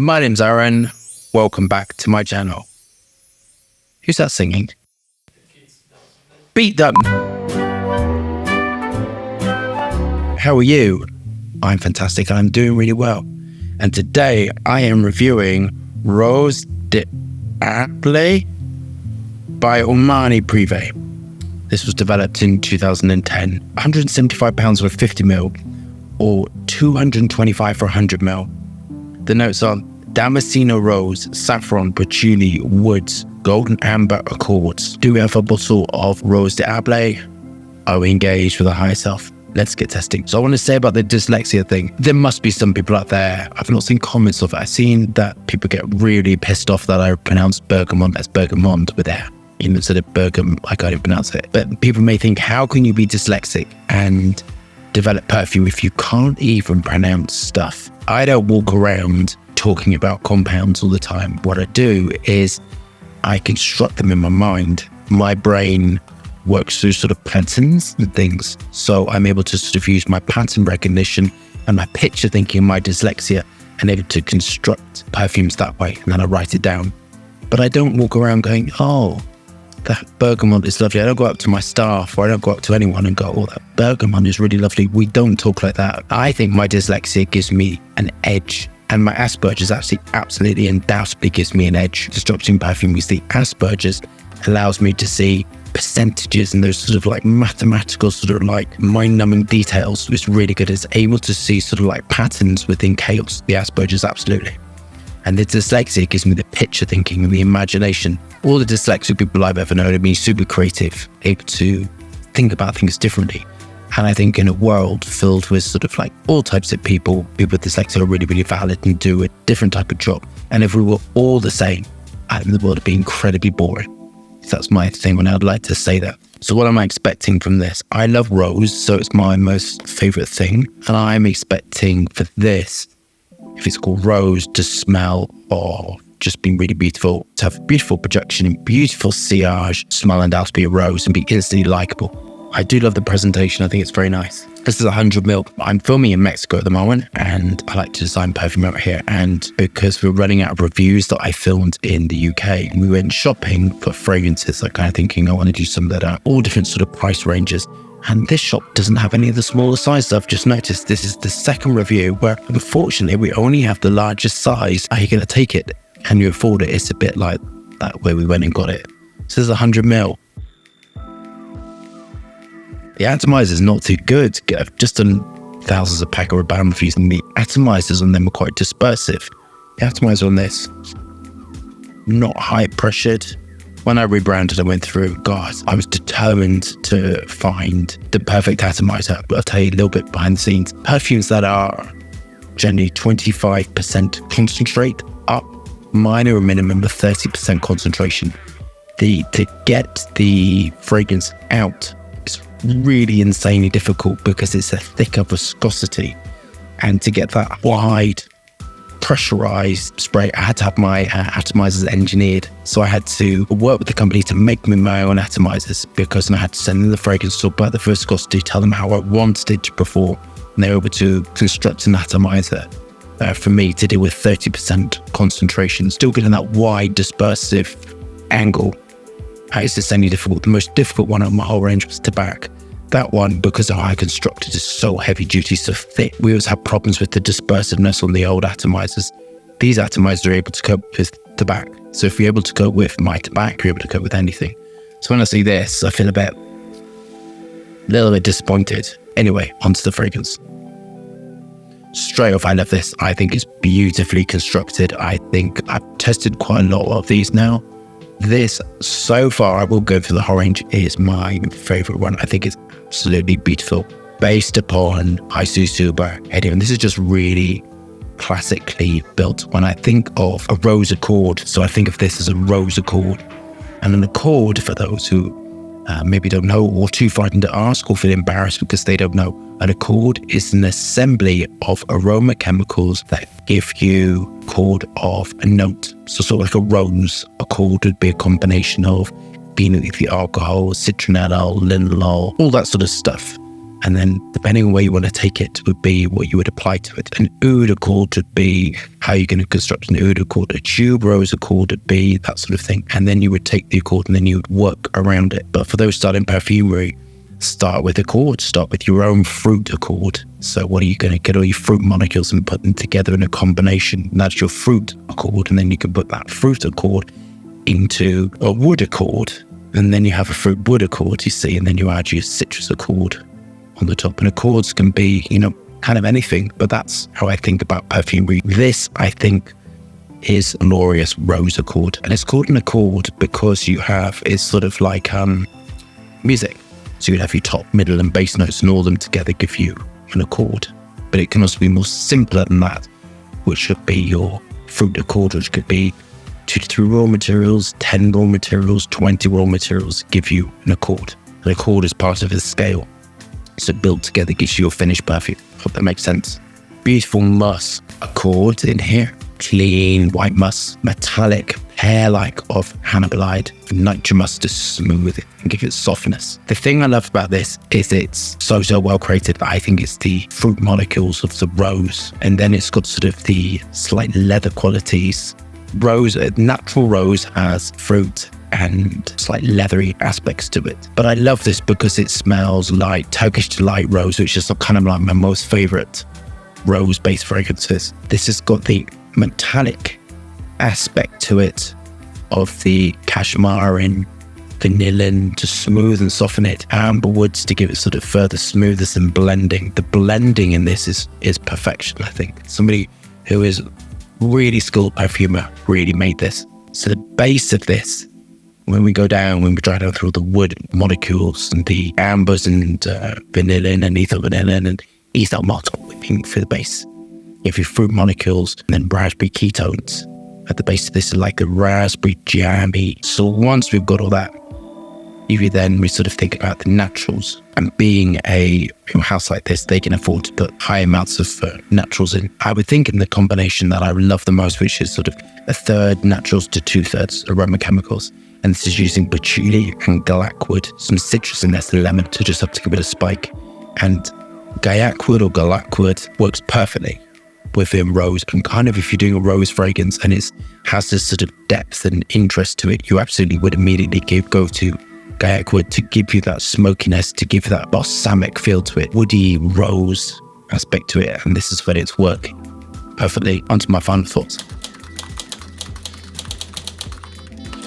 My name's Aaron. Welcome back to my channel. Who's that singing? Beat them. How are you? I'm fantastic. I'm doing really well. And today I am reviewing Rose d'Arblay by Armani Privé. This was developed in 2010. £175 for 50ml or £225 for 100ml. The notes are Damasceno rose, saffron, patchouli, woods, golden amber accords. Do we have a bottle of Rose d'Arblay? Are we engaged with the higher self? Let's get testing. So I want to say about the dyslexia thing. There must be some people out there. I've not seen comments of it. I've seen that people get really pissed off that I pronounce bergamot as bergamot with air. Even instead of bergam, I can't even pronounce it. But people may think, how can you be dyslexic and develop perfume if you can't even pronounce stuff? I don't walk around talking about compounds all the time. What I do is I construct them in my mind. My brain works through sort of patterns and things. So I'm able to sort of use my pattern recognition and my picture thinking, my dyslexia, and able to construct perfumes that way. And then I write it down. But I don't walk around going, oh, that bergamot is lovely. I don't go up to my staff or I don't go up to anyone and go, oh, that bergamot is really lovely. We don't talk like that. I think my dyslexia gives me an edge. And my Asperger's actually absolutely undoubtedly gives me an edge. Constructing perfume with the Asperger's allows me to see percentages and those sort of like mathematical sort of like mind-numbing details. It's really good. It's able to see sort of like patterns within chaos. The Asperger's absolutely. And the dyslexia gives me the picture thinking and the imagination. All the dyslexic people I've ever known have been super creative, able to think about things differently. And I think in a world filled with sort of like all types of people with dyslexia are really, really valid and do a different type of job. And if we were all the same, I think the world would be incredibly boring. So that's my thing when I'd like to say that. So what am I expecting from this? I love rose, so it's my most favorite thing. And I'm expecting for this, if it's called rose, to smell or just be really beautiful, to have beautiful projection, beautiful sillage, smell and out be a rose and be instantly likable. I do love the presentation. I think it's very nice. This is 100ml. I'm filming in Mexico at the moment and I like to design perfume out here. And because we're running out of reviews that I filmed in the UK, we went shopping for fragrances, like kind of thinking I want to do some that are all different sort of price ranges. And this shop doesn't have any of the smaller sizes. I've just noticed this is the second review where unfortunately we only have the largest size. Are you going to take it? Can you afford it? It's a bit like that where we went and got it. So this is 100ml. The atomizer is not too good. I've just done thousands of Paco Rabanne reviews and the atomizers on them are quite dispersive. The atomizer on this, not high pressured. When I rebranded, I went through, God, I was determined to find the perfect atomizer. But I'll tell you a little bit behind the scenes. Perfumes that are generally 25% concentrate up, mine are a minimum of 30% concentration. To get the fragrance out, really insanely difficult because it's a thicker viscosity, and to get that wide pressurized spray, I had to have my atomizers engineered. So I had to work with the company to make me my own atomizers because I had to send them the fragrance, talk about the viscosity, tell them how I wanted it to perform, and they were able to construct an atomizer for me to deal with 30% concentration, still getting that wide dispersive angle. It's insanely difficult. The most difficult one on my whole range was Tabac. That one, because of how I constructed, is so heavy duty, so thick. We always have problems with the dispersiveness on the old atomizers. These atomizers are able to cope with Tabac. So if you're able to cope with my Tabac, you're able to cope with anything. So when I see this, I feel a little bit disappointed. Anyway, onto the fragrance. Straight off, I love this. I think it's beautifully constructed. I think I've tested quite a lot of these now. This, so far, I will go for the whole range, is my favorite one. I think it's absolutely beautiful. Based upon Isuzu by Edio. And this is just really classically built. When I think of a rose accord, so I think of this as a rose accord. And an accord, for those who maybe don't know or too frightened to ask or feel embarrassed because they don't know, an accord is an assembly of aroma chemicals that give you chord of a note. So sort of like a rose, a chord would be a combination of phenol ethyl alcohol, citronellol, linalool, all that sort of stuff. And then depending on where you want to take it would be what you would apply to it. An oud accord would be how you're going to construct an oud accord. A tuberose accord would be that sort of thing. And then you would take the accord and then you would work around it. But for those starting perfumery, start with accord, start with your own fruit accord. So what are you going to get all your fruit molecules and put them together in a combination? And that's your fruit accord. And then you can put that fruit accord into a wood accord. And then you have a fruit wood accord, you see, and then you add your citrus accord on the top. And accords can be, kind of anything, but that's how I think about perfumery. This, I think, is a Laureus Rose Accord. And it's called an accord because it's sort of like music. So you'd have your top, middle, and bass notes, and all of them together give you an accord. But it can also be more simpler than that, which would be your fruit accord, which could be 2 to 3 raw materials, 10 raw materials, 20 raw materials give you an accord. An accord is part of a scale. So built together gives you your finished perfume. Hope that makes sense. Beautiful musk accord in here. Clean white musk, metallic, hair-like of Hannibalide. Nitromusk to smooth it and give it softness. The thing I love about this is it's so well created that I think it's the fruit molecules of the rose. And then it's got sort of the slight leather qualities. Natural rose has fruit and slight leathery aspects to it. But I love this because it smells like Turkish Delight Rose, which is kind of like my most favorite rose-based fragrances. This has got the metallic aspect to it of the cashmere, vanillin to smooth and soften it, amber woods to give it sort of further smoothness and blending. The blending in this is perfection, I think. Somebody who is really skilled perfumer really made this. So the base of this, when we dry down through the wood molecules and the ambers and vanillin and ethyl vanillin and ethyl maltol whipping for the base, you have your fruit molecules and then raspberry ketones. At the base of this is like a raspberry jammy. So once we've got all that, we sort of think about the naturals. And being a house like this, they can afford to put high amounts of naturals in. I would think in the combination that I love the most, which is sort of 1/3 naturals to 2/3 aroma chemicals. And this is using patchouli and gaiac wood, some citrus in there, some lemon to just up to give it a spike. And gaiac wood or gaiac wood works perfectly within rose. And kind of if you're doing a rose fragrance and it has this sort of depth and interest to it, you absolutely would immediately go to gaiac wood to give you that smokiness, to give that balsamic feel to it, woody rose aspect to it. And this is when it's working perfectly. Onto my final thoughts.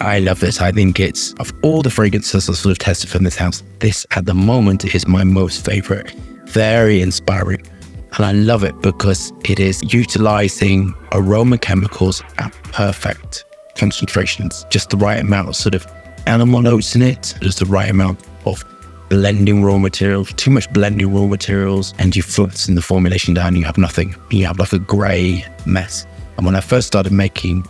I love this. I think it's, of all the fragrances I sort of tested from this house, this at the moment is my most favorite. Very inspiring. And I love it because it is utilizing aroma chemicals at perfect concentrations. Just the right amount of sort of animal notes in it, just the right amount of blending raw materials. Too much blending raw materials and you flatten the formulation down, you have nothing. You have like a grey mess. And when I first started making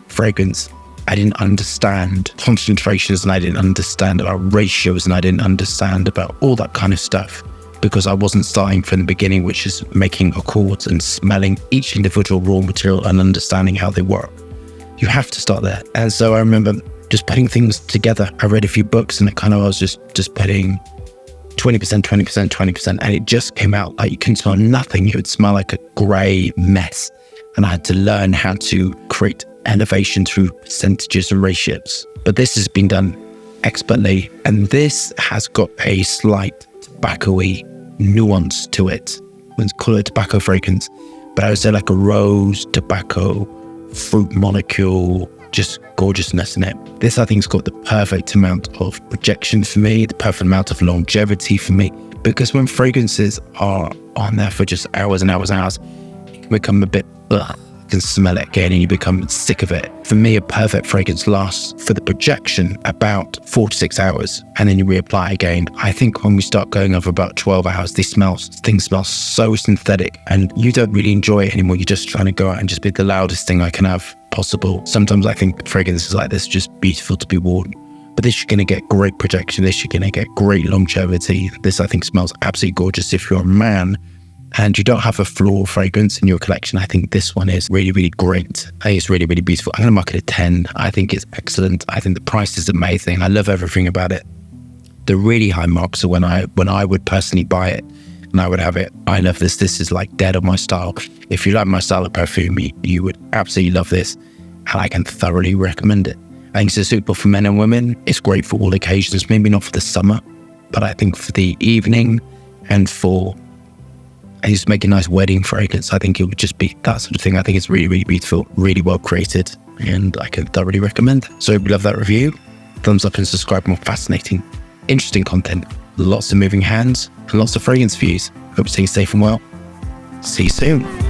fragrance, I didn't understand concentrations and I didn't understand about ratios and I didn't understand about all that kind of stuff because I wasn't starting from the beginning, which is making accords and smelling each individual raw material and understanding how they work. You have to start there. And so I remember just putting things together. I read a few books and I was just putting 20%, 20%, 20%, and it just came out like you can smell nothing. It would smell like a grey mess. And I had to learn how to create elevation through percentages and ratios. But this has been done expertly, and this has got a slight tobacco-y nuance to it. Let's call it a tobacco fragrance, but I would say like a rose, tobacco, fruit molecule, just gorgeousness in it. This I think has got the perfect amount of projection for me, the perfect amount of longevity for me, because when fragrances are on there for just hours and hours and hours, it can become a bit ugh. Can smell it again and you become sick of it. For me, a perfect fragrance lasts for the projection about 4 to 6 hours and then you reapply again. I think when we start going over about 12 hours, things smell so synthetic and you don't really enjoy it anymore. You're just trying to go out and just be the loudest thing I can have possible. Sometimes I think fragrances like this are just beautiful to be worn. But this, you're going to get great projection. This, you're going to get great longevity. This, I think, smells absolutely gorgeous. If you're a man and you don't have a floral fragrance in your collection, I think this one is really, really great. I think it's really, really beautiful. I'm going to mark it a 10. I think it's excellent. I think the price is amazing. I love everything about it. The really high marks are when I would personally buy it and I would have it. I love this. This is like dead on my style. If you like my style of perfume, you would absolutely love this. And I can thoroughly recommend it. I think it's suitable for men and women. It's great for all occasions, maybe not for the summer, but I think for the evening and I used to make a nice wedding fragrance. I think it would just be that sort of thing. I think it's really, really beautiful, really well created, and I can thoroughly recommend. So if you love that review, thumbs up and subscribe for more fascinating, interesting content. Lots of moving hands and lots of fragrance views. Hope you're staying safe and well. See you soon.